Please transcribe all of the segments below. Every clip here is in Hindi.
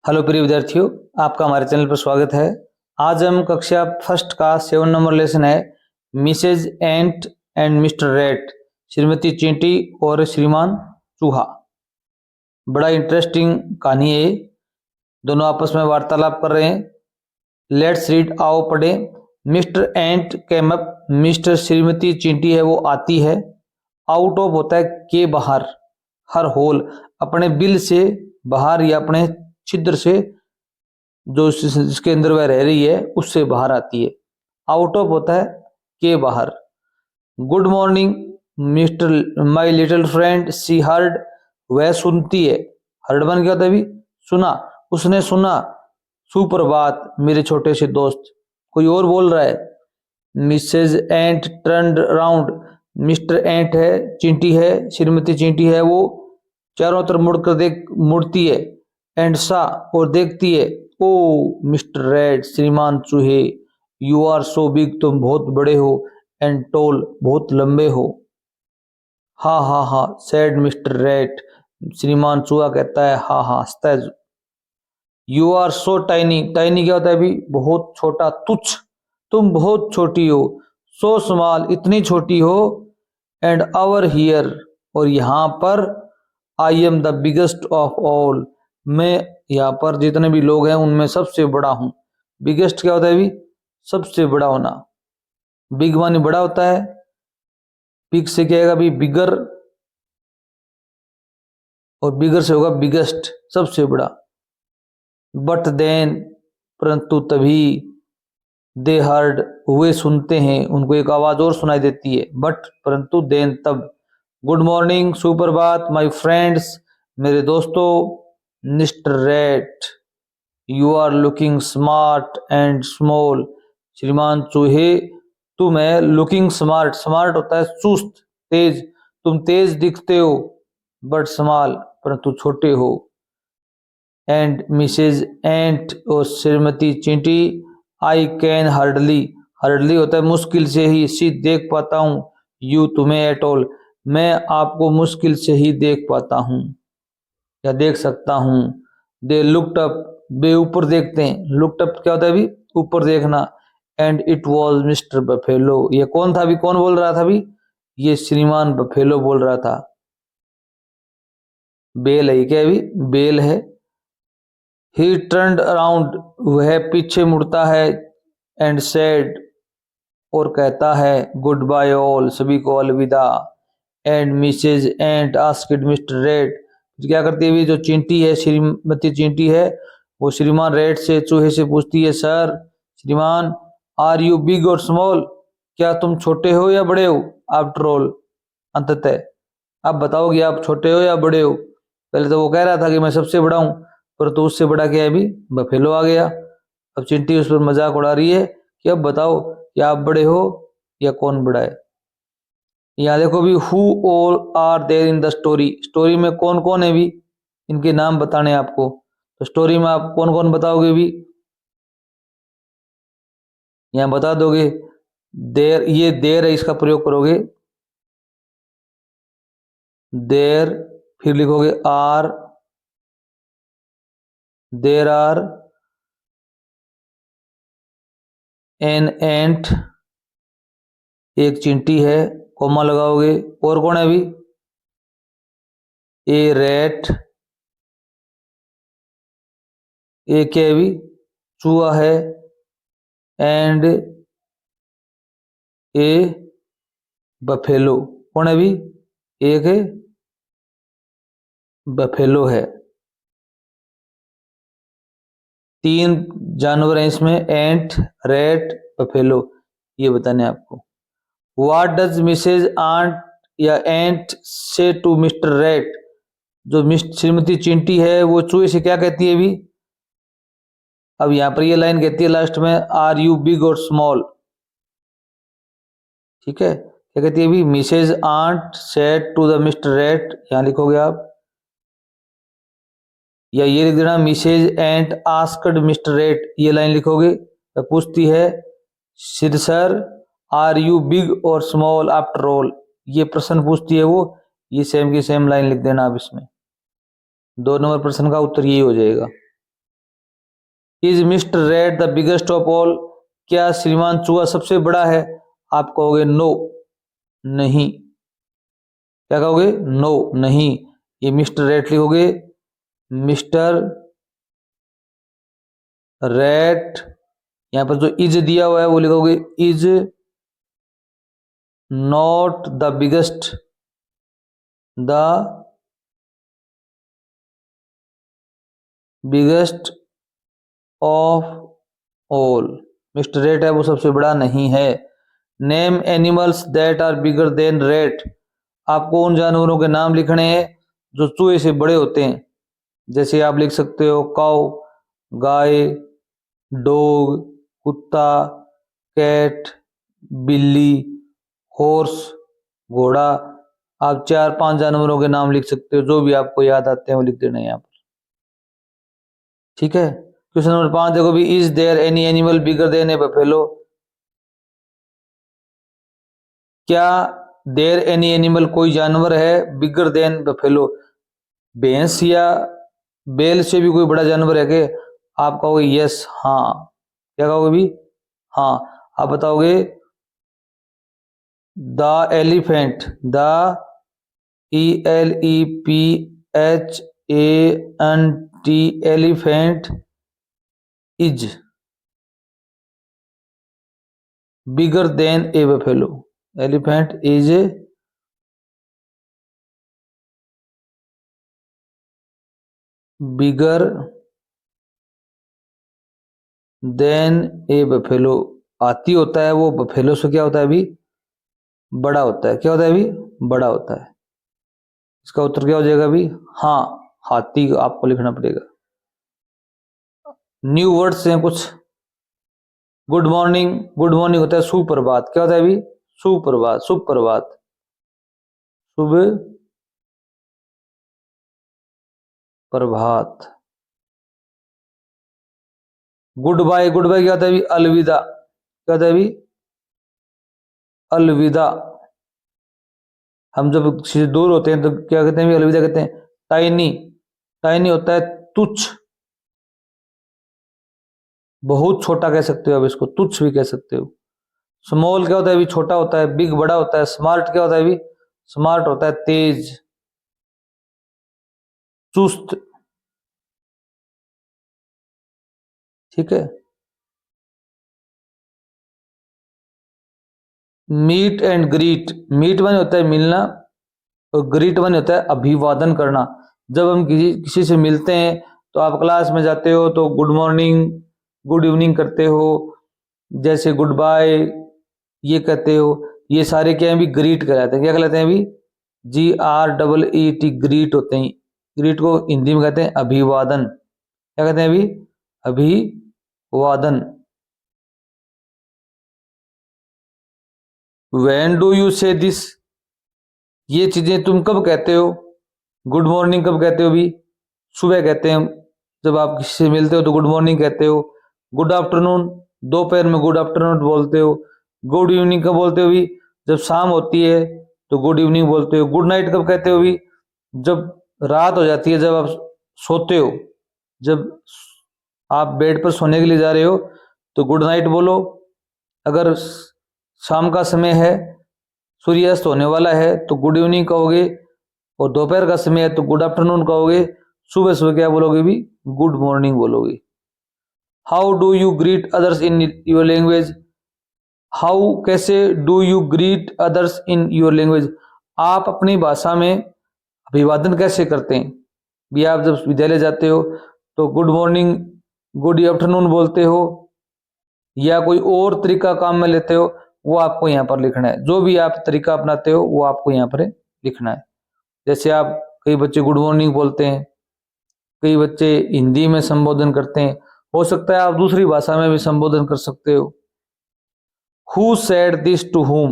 हेलो प्रिय विद्यार्थियों, आपका हमारे चैनल पर स्वागत है। आज हम कक्षा फर्स्ट का 7 नंबर लेसन है Mrs ant and Mr rat, श्रीमती चींटी और श्रीमान चूहा। बड़ा इंटरेस्टिंग कहानी है। दोनों आपस में वार्तालाप कर रहे हैं। लेट्स रीड, आओ पढ़े। मिस्टर एंट केम अप, मिस्टर श्रीमती चींटी है वो आती है। आउट ऑफ होता है के बाहर, हर होल अपने बिल से बाहर या अपने छिद्र से जो जिसके अंदर वह रह रही है उससे बाहर आती है। आउट ऑफ होता है के बाहर। Good morning mister my little friend, she heard, वह सुनती है। हर्ड बन गया था अभी, सुना, उसने सुना। सुप्रभात मेरे छोटे से दोस्त। कोई और बोल रहा है। मिसेज एंट टर्न्ड राउंड, मिस्टर एंट है, चींटी है, श्रीमती चींटी है वो चारों तरफ मुड़ती है। एंड सा और देखती है। ओ मिस्टर रेड, श्रीमान चूहे, यू आर सो बिग, तुम बहुत बड़े हो। एंड टोल, बहुत लंबे हो। हा हा हा सैड मिस्टर रेड, श्रीमान चूहा कहता है, हा हा हंसता है। You are so tiny, tiny क्या होता है अभी, बहुत छोटा, तुच्छ, तुम बहुत छोटी हो। सो स्मॉल, इतनी छोटी हो। एंड आवर हियर, और यहाँ पर, I am the biggest of all, मैं यहाँ पर जितने भी लोग हैं उनमें सबसे बड़ा हूं। बिगेस्ट क्या होता है अभी, सबसे बड़ा होना। बिग मानी बड़ा होता है। बिग से क्या आएगा अभी, बिगर, और बिगर से होगा बिगेस्ट, सबसे बड़ा। बट देन, परंतु तभी, दे हर्ड, वे सुनते हैं, उनको एक आवाज और सुनाई देती है। बट परंतु, देन तब। गुड मॉर्निंग, सुप्रभात, माय फ्रेंड्स, मेरे दोस्तों। Mr rat, you are looking smart and small, श्रीमान चूहे तुम है लुकिंग स्मार्ट, स्मार्ट होता है चुस्त, तेज, तुम तेज दिखते हो। बट स्मॉल, परंतु छोटे हो। एंड मिसेज एंट, और श्रीमती चींटी, आई कैन हार्डली, हार्डली होता है मुश्किल से ही, सी देख पाता हूँ, यू तुम्हें एट ऑल, मैं आपको मुश्किल से ही देख पाता हूँ या देख सकता हूँ। दे लुक्ड अप, वे ऊपर देखते हैं। लुक्ड अप क्या होता है अभी, ऊपर देखना। And it was mister buffalo, ये कौन था अभी, कौन बोल रहा था अभी, ये श्रीमान बफेलो बोल रहा था। बेल है क्या अभी, बेल है। ही टर्न्ड अराउंड, वह पीछे मुड़ता है। एंड सेड, और कहता है, गुड बाय ऑल, सभी को अलविदा। And Mrs ant asked Mr red, क्या करती है जो चींटी है, श्रीमती चींटी है, वो श्रीमान रेड से, चूहे से पूछती है, सर, श्रीमान, आर यू बिग और स्मॉल, क्या तुम छोटे हो या बड़े हो। आफ्टर ऑल, अंततः, आप बताओगे आप छोटे हो या बड़े हो। पहले तो वो कह रहा था कि मैं सबसे बड़ा हूं, पर तो उससे बड़ा क्या है अभी, बफेलो आ गया। अब चिंटी उस पर मजाक उड़ा रही है कि अब बताओ कि आप बड़े हो या कौन बड़ा है। यहाँ देखो भी, who all are there in the story, story में कौन कौन है भी, इनके नाम बताने आपको। तो स्टोरी में आप कौन कौन बताओगे भी, यहाँ बता दोगे। देर, ये देर है, इसका प्रयोग करोगे। देर, फिर लिखोगे are, there are an ant, एक चींटी है, कोमा लगाओगे। और कौन है अभी, ए रेट, ए क्या है अभी, चूहा है। एंड ए बफेलो, कौन है अभी, एक है बफेलो है। तीन जानवर हैं इसमें, एंट, रेट, बफेलो, ये बताने आपको। व्हाट डज मिसेज आंट या एंट से टू मिस्टर रेट, जो मिस्टर श्रीमती चिंटी है वो चूहे से क्या कहती है अभी। अब यहां पर ये लाइन कहती है लास्ट में, आर यू बिग और स्मॉल, ठीक है। क्या कहती है अभी, Mrs aunt said to the Mr rat, यहां लिखोगे आप, या ये लिख देना, Mrs ant asked Mr rat, ये लाइन लिखोगे। तो पूछती है, सर, आर यू बिग और स्मॉल आफ्टर ऑल, ये प्रश्न पूछती है वो, ये सेम की सेम लाइन लिख देना आप इसमें। 2 नंबर प्रश्न का उत्तर यही हो जाएगा। Is mister read the biggest of all, क्या श्रीमान चूहा सबसे बड़ा है? आप कहोगे नो, नहीं। क्या कहोगे? नो, नहीं। ये मिस्टर रेड लिखोगे, मिस्टर रेड। यहां पर जो इज दिया हुआ है वो लिखोगे is not the biggest, the biggest of all. Mr rat है वो सबसे बड़ा नहीं है। Name animals that are bigger than rat, आपको उन जानवरों के नाम लिखने हैं जो चूहे से बड़े होते हैं। जैसे आप लिख सकते हो काऊ, गाय, डॉग, कुत्ता, कैट, बिल्ली, हॉर्स, घोड़ा। आप 4-5 जानवरों के नाम लिख सकते हो, जो भी आपको याद आते हैं वो लिख देना है यहाँ पर। ठीक है। क्वेश्चन नंबर 5 देखो भी, is there any animal bigger than a buffalo, क्या देयर एनी एनिमल कोई जानवर है बिगर देन बफेलो, भैंस या बैल से भी कोई बड़ा जानवर है क्या? आप कहोगे यस, हाँ। क्या कहोगे भी? हाँ। आप बताओगे the elephant, the ELEPHANT, elephant is bigger than a buffalo, elephant is bigger than a buffalo. हाथी होता है वो बफेलो से क्या होता है अभी? बड़ा होता है। क्या होता है अभी? बड़ा होता है। इसका उत्तर क्या हो जाएगा अभी? हाँ, हाथी आपको लिखना पड़ेगा। न्यू वर्ड्स हैं कुछ। गुड मॉर्निंग, गुड मॉर्निंग होता है सुप्रभात। क्या होता है अभी? सुप्रभात, सुप्रभात, शुभ प्रभात। गुड बाय, गुड बाय क्या होता है अभी? अलविदा। क्या होता है अभी? अलविदा। हम जब किसी से दूर होते हैं तो क्या कहते हैं अभी? अलविदा कहते हैं। टाइनी, टाइनी होता है तुच्छ, बहुत छोटा कह सकते हो आप इसको, तुच्छ भी कह सकते हो। स्मॉल क्या होता है अभी? छोटा होता है। बिग बड़ा होता है। स्मार्ट क्या होता है अभी? स्मार्ट होता है तेज, चुस्त। ठीक है। मीट एंड ग्रीट, मीट माने होता है मिलना और ग्रीट माने होता है अभिवादन करना। जब हम किसी से मिलते हैं तो आप क्लास में जाते हो तो गुड मॉर्निंग, गुड इवनिंग करते हो, जैसे गुड बाय ये कहते हो। ये सारे क्या है भी? ग्रीट कहलाते हैं। क्या कहलाते हैं अभी? GREET, ग्रीट होते हैं। ग्रीट को हिंदी में कहते हैं अभिवादन। क्या कहते हैं अभी? अभिवादन। When do you say this, ये चीजें तुम कब कहते हो? गुड मॉर्निंग कब कहते हो भी? सुबह कहते हैं। जब आप किसी से मिलते हो तो गुड मॉर्निंग कहते हो। गुड आफ्टरनून, दोपहर में गुड आफ्टरनून बोलते हो। गुड इवनिंग कब बोलते हो भी? जब शाम होती है तो गुड इवनिंग बोलते हो। गुड नाइट कब कहते हो भी? जब रात हो जाती है, जब आप सोते हो, जब आप बेड पर सोने के लिए जा रहे हो तो गुड नाइट बोलो। अगर शाम का समय है, सूर्यास्त होने वाला है तो गुड इवनिंग कहोगे, और दोपहर का समय है तो गुड आफ्टरनून कहोगे। सुबह सुबह क्या बोलोगे भी? गुड मॉर्निंग बोलोगे। How do you greet others in your language, how कैसे, do you greet others in your language, आप अपनी भाषा में अभिवादन कैसे करते हैं भी? आप जब विद्यालय जाते हो तो गुड मॉर्निंग, गुड आफ्टरनून बोलते हो, या कोई और तरीका काम में लेते हो, वो आपको यहाँ पर लिखना है। जो भी आप तरीका अपनाते हो वो आपको यहाँ पर लिखना है। जैसे आप, कई बच्चे गुड मॉर्निंग बोलते हैं, कई बच्चे हिंदी में संबोधन करते हैं, हो सकता है आप दूसरी भाषा में भी संबोधन कर सकते हो। Who said this to whom,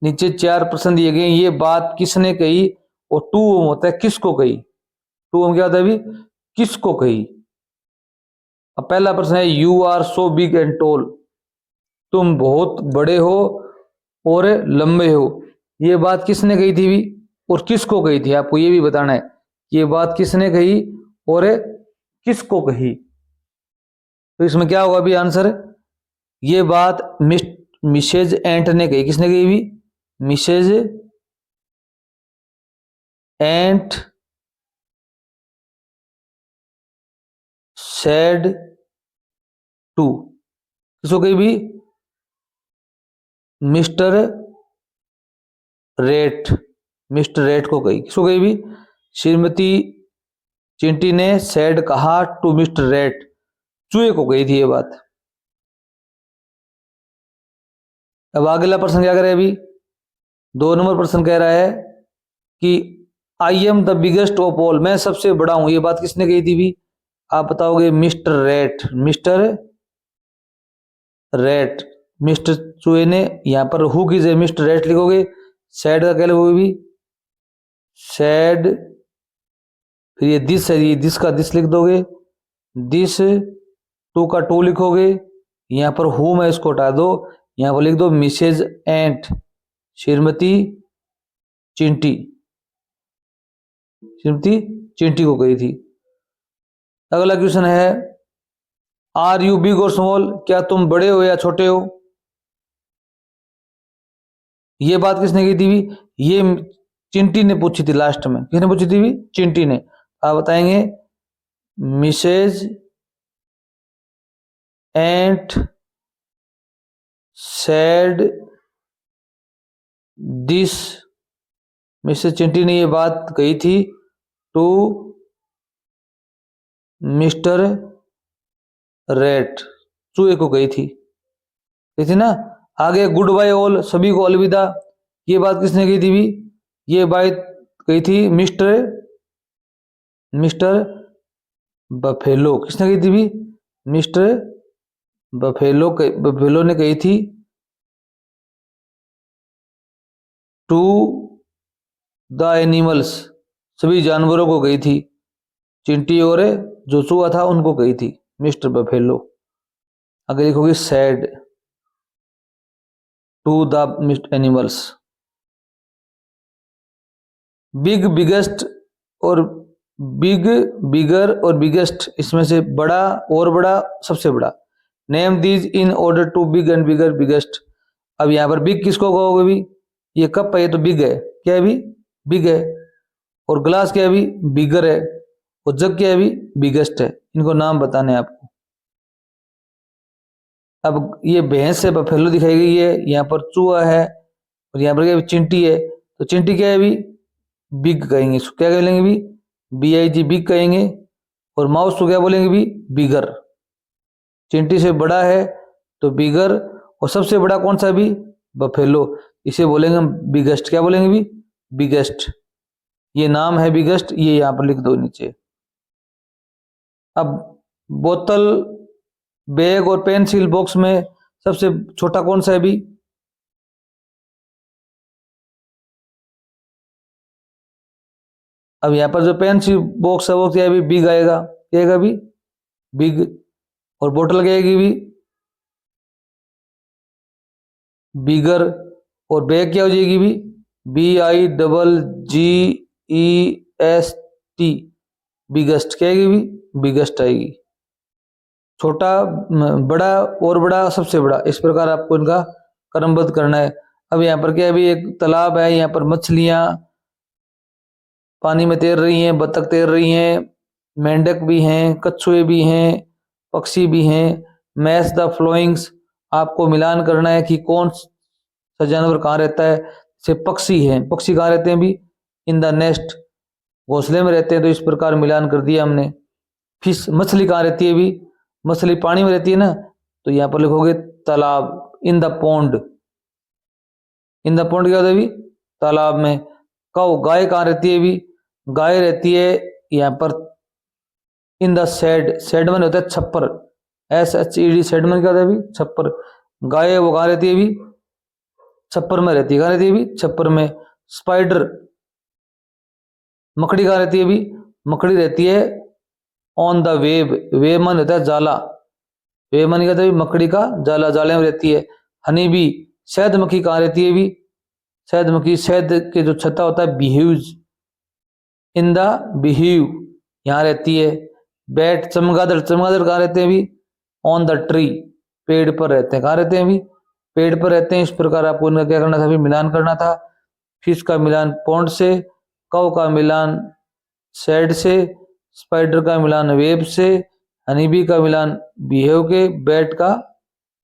नीचे 4 प्रश्न दिए गए, ये बात किसने कही, और टू होम होता है किसको कही। टू होम क्या होता है अभी? किसको कही। अब पहला प्रश्न है you are so big and tall, तुम बहुत बड़े हो और लंबे हो, ये बात किसने कही थी भी और किसको कही थी? आपको ये भी बताना है ये बात किसने कही और किसको कही। तो इसमें क्या होगा अभी आंसर? ये बात मिसेज एंट ने कही। किसने कही भी? मिसेज एंट सेड टू, किसको कही भी? मिस्टर रेट, मिस्टर रेट को कही। किसको कही भी? श्रीमती चिंटी ने सेड कहा टू मिस्टर रेट, चूहे को कही थी ये बात। अब अगला प्रश्न क्या करे अभी? 2 नंबर प्रश्न कह रहा है कि I am the biggest of all, मैं सबसे बड़ा हूं, ये बात किसने कही थी भी? आप बताओगे mister rate, mister rate, mister चूहे ने। यहां पर हु की जगह मिस्टर रेट लिखोगे, सैड का क्या लिखोगे भी? सैड, फिर ये दिस है, ये दिस का दिस लिख दोगे, दिस, टू का टू लिखोगे, यहां पर हु में इसको हटा दो, यहां पर लिख दो मिसेज एंट, श्रीमती चिंटी, श्रीमती चिंटी को कही थी। अगला क्वेश्चन है आर यू बिग और स्मॉल, क्या तुम बड़े हो या छोटे हो? ये बात किसने की थी भी? ये चिंटी ने पूछी थी लास्ट में। किसने पूछी थी भी? चिंटी ने। आप बताएंगे Mrs ant said this, Mrs Chinti ने ये बात कही थी टू मिस्टर रेट, चूहे को कही थी ना। आगे गुड बाय ऑल, सभी को अलविदा, ये बात किसने कही थी भी? ये बात कही थी मिस्टर बफेलो। किसने कही थी भी? मिस्टर बफेलो ने कही थी टू द एनिमल्स, सभी जानवरों को कही थी। चिंटी और जो चूहा था उनको कही थी मिस्टर बफेलो। आगे लिखोगे said to the animals. Big, biggest और बिग, बिगर और बिगेस्ट, इसमें से बड़ा और बड़ा, सबसे बड़ा। Name these in order to big and bigger, biggest. अब यहां पर बिग किसको कहोगे भी? ये कप है, ये तो बिग है, क्या है भी? बिग है। और ग्लास क्या है भी? बिगर है। और जग क्या है भी? बिगेस्ट है। इनको नाम बताने आपको। अब ये भैंस है, बफेलो दिखाई गई है, यहाँ पर चूहा है और यहाँ पर क्या चिंटी है, तो चिंटी क्या है भी? बिग कहेंगे इसको, क्या कहेंगे भी? BIG, बिग कहेंगे। और माउस को क्या बोलेंगे भी? बिगर। चिंटी से बड़ा है तो बिगर, और सबसे बड़ा कौन सा भी? बफेलो, इसे बोलेंगे हम बिगेस्ट। क्या बोलेंगे भी? बिगेस्ट। ये नाम है बिगेस्ट, ये यहाँ पर लिख दो नीचे। अब बोतल, बैग और पेंसिल बॉक्स में सबसे छोटा कौन सा है भी? अब यहाँ पर जो पेंसिल बॉक्स है वो क्या है भी? बिग आएगा, क्या आएगा भी? बिग। और बोतल क्या आएगी भी? बिगर। और बैग क्या हो जाएगी भी? BIGGEST, biggest. क्या आएगी भी? बिगेस्ट आएगी। छोटा, बड़ा और बड़ा, सबसे बड़ा, इस प्रकार आपको इनका क्रमबद्ध करना है। अब यहाँ पर क्या है भी? एक तालाब है, यहाँ पर मछलियां पानी में तैर रही हैं, बतख तैर रही हैं, मेंढक भी हैं, कछुए भी हैं, पक्षी भी हैं। मैच द फ्लोइंग्स, आपको मिलान करना है कि कौन सा जानवर कहाँ रहता है। जैसे पक्षी हैं, पक्षी कहाँ रहते हैं भी? इन द नेस्ट, घोंसले में रहते हैं, तो इस प्रकार मिलान कर दिया हमने। फिश, मछली कहाँ रहती है भी? मछली पानी में रहती है ना, तो यहाँ पर लिखोगे तालाब, in the pond. In the pond क्या होता है भी? तालाब में। कौ, गाय कहाँ रहती है भी? गाय रहती है यहाँ पर इन द शेड, शेड में होता है छप्पर, SHED, शेड में क्या होता है भी? छप्पर। गाय वो कहाँ रहती है भी? छप्पर में रहती है। कहाँ रहती है भी? छप्पर में। स्पाइडर, मकड़ी कहाँ रहती है भी? मकड़ी रहती है ऑन द वेब, वेब मन होता है जाला, वेब मन कहता है मकड़ी का जाला, जाले में रहती है। हनी बी, शहद मक्खी कहाँ रहती है भी? शहद मक्खी, शहद के जो छत्ता होता है बिहीव्स, इन द बिहीव, यहाँ रहती है। बैट, चमगादड़, चमगादड़ कहाँ रहते हैं भी? ऑन द ट्री, पेड़ पर रहते हैं। कहाँ रहते हैं अभी? पेड़ पर रहते हैं। इस प्रकार आपको इनका क्या करना था? अभी मिलान करना था। फिश का मिलान पॉन्ड से, कौ का मिलान शेड से, स्पाइडर का मिलान वेब से, हनीबी का मिलान बिहेव के, बैट का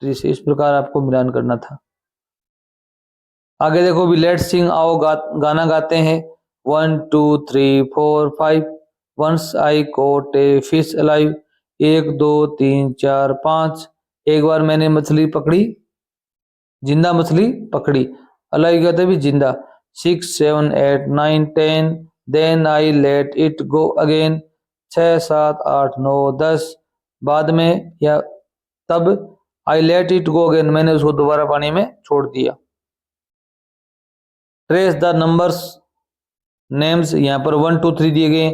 ट्री से। इस प्रकार आपको मिलान करना था। आगे देखो भी, लेट्स सिंग, आओ गाना गाते हैं। 1 2 3 4 5 once I caught a fish alive, 1 2 3 4 5, एक बार मैंने मछली पकड़ी, जिंदा मछली पकड़ी। अलाइव क्या होता है भी? जिंदा। 6 7 8 9 10, then I let it go again, 6 7 8 9 10, बाद में या तब, I let it go again, मैंने उसको दोबारा पानी में छोड़ दिया। ट्रेस द नंबर्स नेम्स, यहाँ पर 1 2 3 दिए गए,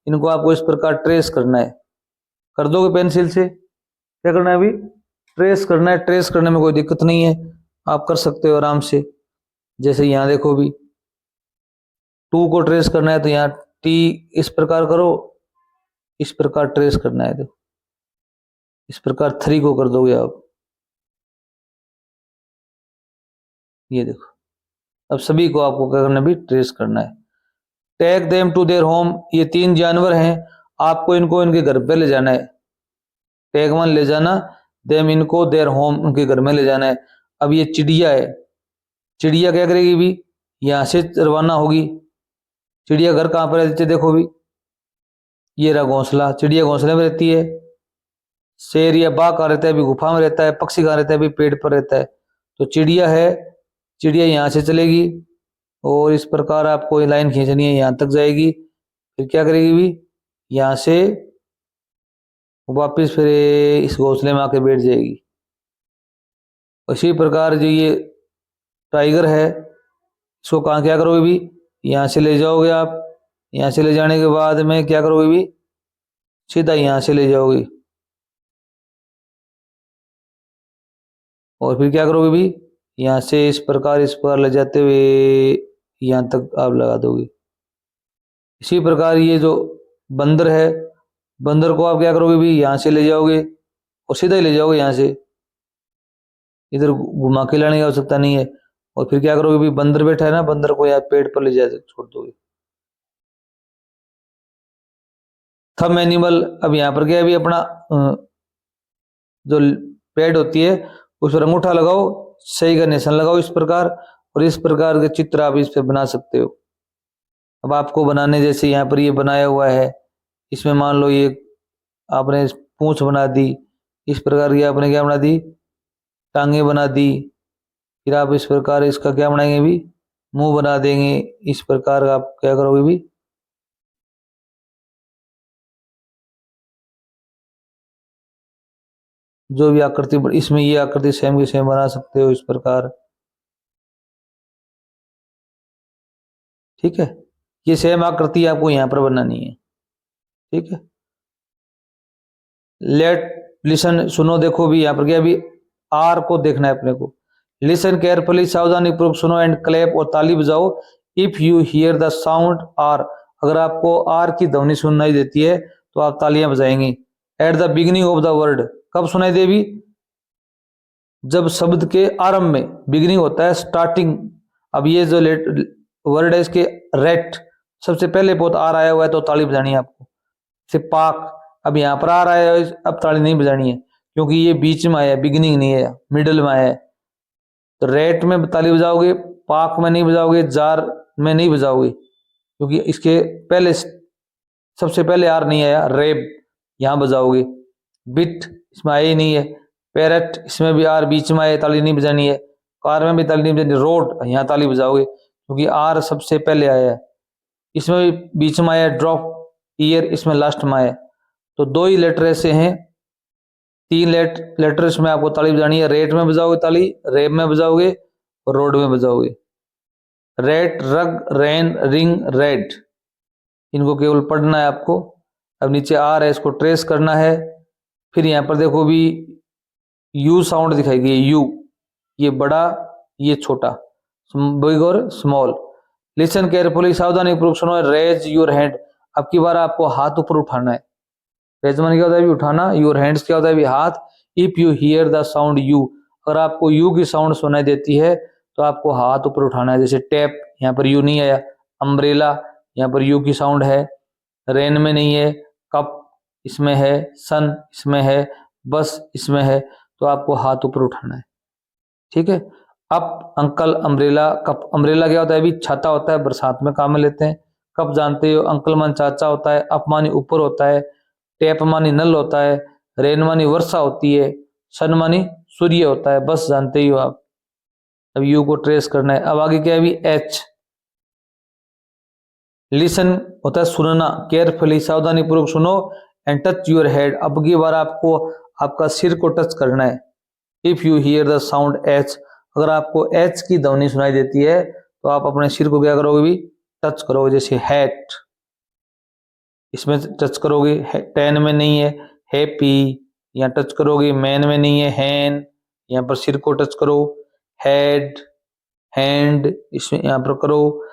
इनको आपको इस प्रकार ट्रेस करना है। कर दोगे पेंसिल से? क्या करना है अभी? ट्रेस करना है। ट्रेस करने में कोई दिक्कत नहीं है, आप कर सकते हो आराम से। जैसे यहाँ देखो भी, 2 को ट्रेस करना है तो यहाँ टी इस प्रकार करो, इस प्रकार ट्रेस करना है। देखो इस प्रकार 3 को कर दोगे आप, ये देखो। अब सभी को आपको क्या करना है भी? ट्रेस करना है। Take them to their home, ये 3 जानवर हैं, आपको इनको इनके घर पे ले जाना है। टेक 1 ले जाना, देम इनको देयर होम, उनके घर में ले जाना है। अब ये चिड़िया है, चिड़िया क्या करेगी भी? यहाँ से रवाना होगी। चिड़िया घर कहाँ पर रहती है? देखो भी, ये रहा घोंसला, चिड़िया घोंसले में रहती है। शेर या बाघ कहाँ रहता है? अभी गुफा में रहता है। पक्षी कहाँ रहता है? अभी पेड़ पर रहता है। तो चिड़िया है, चिड़िया यहाँ से चलेगी और इस प्रकार आपको ये लाइन खींचनी है, यहाँ तक जाएगी। फिर क्या करेगी भी? यहाँ से वापिस फिर इस घोंसले में आके बैठ जाएगी। इसी प्रकार जो ये टाइगर है, इसको कहाँ क्या करोगे भी? यहाँ से ले जाओगे आप। यहाँ से ले जाने के बाद में क्या करोगे भी? सीधा यहाँ से ले जाओगे और फिर क्या करोगे भी? यहाँ से इस प्रकार ले जाते हुए यहाँ तक आप लगा दोगे। इसी प्रकार ये जो बंदर है, बंदर को आप क्या करोगे भी? यहाँ से ले जाओगे और सीधा ही ले जाओगे, यहाँ से इधर घुमा के लाने की आवश्यकता नहीं है। और फिर क्या करोगे भी? बंदर बैठा है ना, बंदर को यहाँ पेड़ पर ले जाकर छोड़ दोगे। थंब एनिमल, अब यहाँ पर क्या है भी? अपना जो पेड़ होती है उस पर अंगूठा लगाओ, सही का निशान लगाओ इस प्रकार, और इस प्रकार के चित्र आप इस पे बना सकते हो। अब आपको बनाने, जैसे यहाँ पर ये बनाया हुआ है, इसमें मान लो ये आपने पूंछ बना दी, इस प्रकार की आपने क्या बना दी? टांगे बना दी। फिर आप इस प्रकार इसका क्या बनाएंगे भी? मुंह बना देंगे। इस प्रकार आप क्या करोगे भी? जो भी आकृति, इसमें ये आकृति सेम की सेम बना सकते हो इस प्रकार। ठीक है, ये सेम आकृति आपको यहाँ पर बनानी है। ठीक है, लेट लिसन, सुनो देखो भी, यहाँ पर क्या भी? आर को देखना है अपने को। लिसन केयरफुली, सावधानी पूर्वक सुनो, एंड क्लैप, और ताली बजाओ। If you hear the sound R, अगर आपको आर की ध्वनि सुनाई देती है तो आप तालियां बजाएंगे। At the beginning of the word, कब सुनाई देगी? जब शब्द के आरंभ में, बिगिनिंग होता है स्टार्टिंग। अब ये जो वर्ड है, इसके रेट सबसे पहले बहुत आर आया हुआ है तो ताली बजानी है आपको। से पाक, अब यहाँ पर आ रहा है, अब ताली नहीं बजानी है क्योंकि ये बीच में आया, बिगिनिंग नहीं है, मिडल में आया है। तो रेट में ताली बजाओगे, पाक में नहीं बजाओगे, जार में नहीं बजाओगे क्योंकि इसके पहले सबसे पहले आर नहीं आया। रेब यहाँ बजाओगे। बिट इसमें आया ही नहीं है। पैरट, इसमें भी आर बीच में आया, ताली नहीं बजानी है। कार में भी ताली नहीं बजानी। रोड, यहाँ ताली बजाओगे क्योंकि आर सबसे पहले आया है। इसमें भी बीच में आया। ड्रॉप, ईयर इसमें लास्ट में आया। तो 2 ही लेटर ऐसे हैं, 3 लेटर इसमें आपको ताली बजानी है। रेट में बजाओगे ताली, रेब में बजाओगे और रोड में बजाओगे। रेट, रग, रेन, रिंग, रेड, इनको केवल पढ़ना है आपको। अब नीचे आर है, इसको ट्रेस करना है। फिर यहाँ पर देखो भी, यू साउंड दिखाई दी है। यू, ये बड़ा, ये छोटा, बिग और स्मॉल। लिसन केयरफुली, सावधानी पूर्वक सुनो। रेज योर हैंड, अब की बार आपको हाथ ऊपर उठाना है। रेज मन क्या होता है भी? उठाना। योर हैंड्स क्या होता है भी? हाथ। If you hear the sound you, अगर आपको यू की साउंड सुनाई देती है तो आपको हाथ ऊपर उठाना है। जैसे टैप, यहाँ पर यू नहीं आया। अम्ब्रेला, यहाँ पर यू की साउंड है। रेन में नहीं है। कप इसमें है, सन इसमें है, बस इसमें है, तो आपको हाथ ऊपर उठाना है। ठीक है। Up uncle umbrella cup, umbrella क्या होता है, अभी छाता होता है, बरसात में काम में लेते हैं। कप जानते हो, अंकल मानी चाचा होता है, अप मानी ऊपर होता है, टैप मानी नल होता है, रेन मानी वर्षा होती है, सन मानी सूर्य होता है, बस जानते ही हो आप। अब यू को ट्रेस करना है। अब आगे क्या है, अभी एच। लिसन होता है सुनना, केयरफुली सावधानी पूर्वक सुनो, एंड टच योर हेड, अब की बार आपको आपका सिर को टच करना है। If you hear the sound H, अगर आपको एच की ध्वनि सुनाई देती है तो आप अपने सिर को क्या करोगे, भी टच करोगे। जैसे हैट, इसमें टच करोगे, टेन में नहीं है। हैप्पी, यहाँ टच करोगे। मैन में नहीं है। हैन, यहाँ पर सिर को टच करो। हेड, हैंड, इसमें यहाँ पर करो।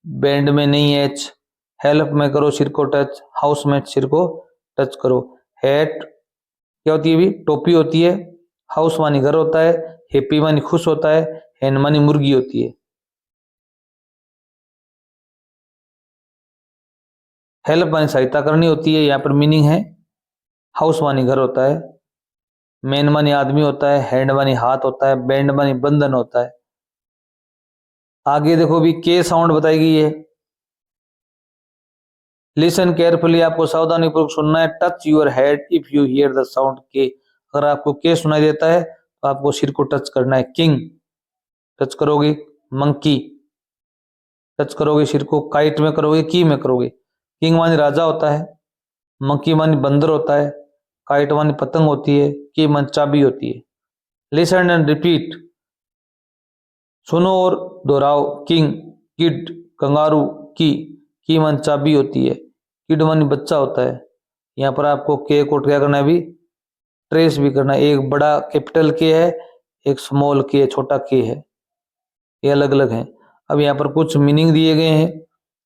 बैंड में नहीं है एच। हेल्प में करो सिर को टच। हाउस में सिर को टच करो। हैट क्या होती है, भी टोपी होती है। हाउस मानी घर होता है। हैप्पी मानी खुश होता है। हैन मानी मुर्गी होती है। हेल्प मानी सहायता करनी होती है, यहाँ पर मीनिंग है। हाउस मानी घर होता है। मैन मानी आदमी होता है। हैंड मानी हाथ होता है। बैंड मानी बंधन होता है। आगे देखो, भी के साउंड बताई गई है। लिसन केयरफुली, आपको सावधानी पूर्वक सुनना है। Touch your head if you hear the sound के, अगर आपको के सुनाई देता है तो आपको सिर को टच करना है। किंग टच करोगे। मंकी टच करोगे सिर को। काइट में करोगे, की में करोगे। किंग मानी राजा होता है। मंकी मानी बंदर होता है। काइट मानी पतंग होती है। की मानी चाबी होती है। लिसन एंड रिपीट, सुनो और दोहराओ। किंग, किड, कंगारू, की मानी चाबी होती है। किड मानी बच्चा होता है। यहाँ पर आपको के को क्या करना है, भी ट्रेस भी करना है। एक बड़ा कैपिटल के है, एक स्मॉल के, छोटा के है, ये अलग अलग हैं। अब यहाँ पर कुछ मीनिंग दिए गए हैं,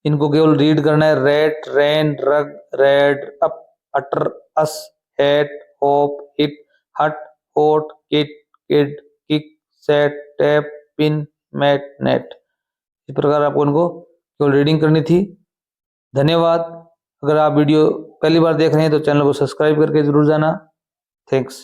इनको केवल रीड करना है। Rat, ran, rug, red, up, utter, us, hat, hop, hit, hut, hot, kit, kid, kick, set, tap, pin, mat, net. इस प्रकार आपको इनको केवल रीडिंग करनी थी। धन्यवाद। अगर आप वीडियो पहली बार देख रहे हैं तो चैनल को सब्सक्राइब करके जरूर जाना। थैंक्स।